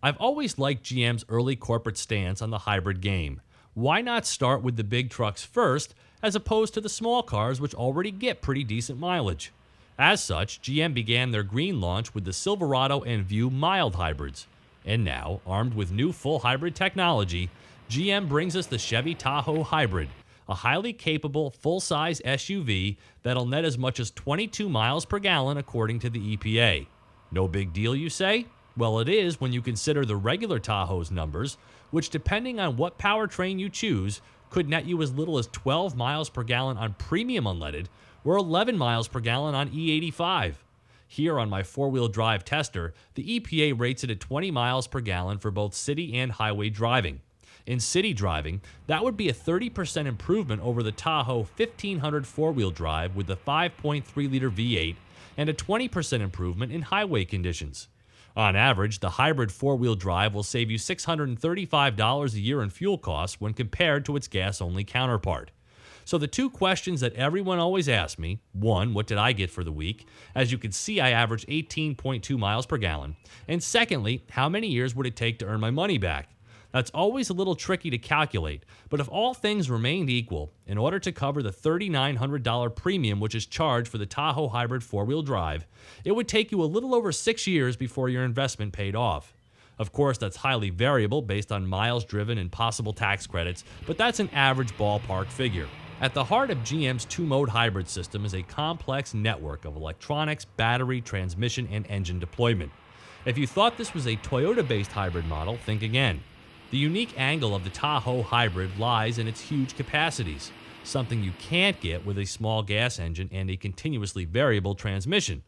I've always liked GM's early corporate stance on the hybrid game. Why not start with the big trucks first, as opposed to the small cars which already get pretty decent mileage? As such, GM began their green launch with the Silverado and View mild hybrids. And now, armed with new full hybrid technology, GM brings us the Chevy Tahoe Hybrid, a highly capable full-size SUV that'll net as much as 22 miles per gallon according to the EPA. No big deal, you say? Well, it is when you consider the regular Tahoe's numbers, which depending on what powertrain you choose, could net you as little as 12 miles per gallon on premium unleaded or 11 miles per gallon on E85. Here on my four-wheel drive tester, the EPA rates it at 20 miles per gallon for both city and highway driving. In city driving, that would be a 30% improvement over the Tahoe 1500 four-wheel drive with the 5.3-liter V8 and a 20% improvement in highway conditions. On average, the hybrid four-wheel drive will save you $635 a year in fuel costs when compared to its gas-only counterpart. So the two questions that everyone always asks me, one, what did I get for the week? As you can see, I averaged 18.2 miles per gallon. And secondly, how many years would it take to earn my money back? That's always a little tricky to calculate, but if all things remained equal, in order to cover the $3,900 premium which is charged for the Tahoe Hybrid four-wheel drive, it would take you a little over 6 years before your investment paid off. Of course, that's highly variable based on miles driven and possible tax credits, but that's an average ballpark figure. At the heart of GM's two-mode hybrid system is a complex network of electronics, battery, transmission, and engine deployment. If you thought this was a Toyota-based hybrid model, think again. The unique angle of the Tahoe Hybrid lies in its huge capacities, something you can't get with a small gas engine and a continuously variable transmission.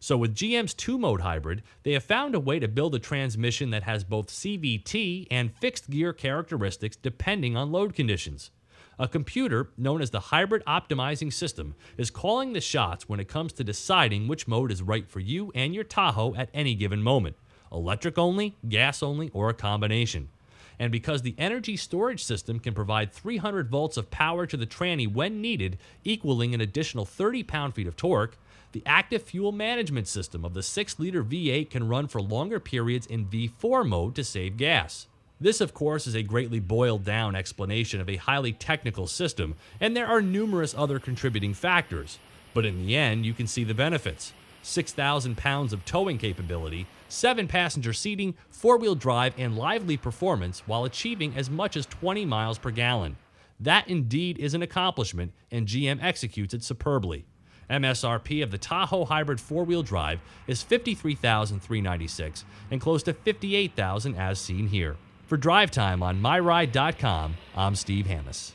So with GM's two-mode hybrid, they have found a way to build a transmission that has both CVT and fixed gear characteristics depending on load conditions. A computer, known as the Hybrid Optimizing System, is calling the shots when it comes to deciding which mode is right for you and your Tahoe at any given moment. Electric only, gas only, or a combination. And because the energy storage system can provide 300 volts of power to the tranny when needed, equaling an additional 30 pound-feet of torque, the active fuel management system of the 6-liter V8 can run for longer periods in V4 mode to save gas. This, of course, is a greatly boiled-down explanation of a highly technical system, and there are numerous other contributing factors. But in the end, you can see the benefits. 6,000 pounds of towing capability, 7-passenger seating, four-wheel drive, and lively performance while achieving as much as 20 miles per gallon. That indeed is an accomplishment, and GM executes it superbly. MSRP of the Tahoe Hybrid four-wheel drive is $53,396 and close to $58,000 as seen here. For Drive Time on MyRide.com, I'm Steve Hammis.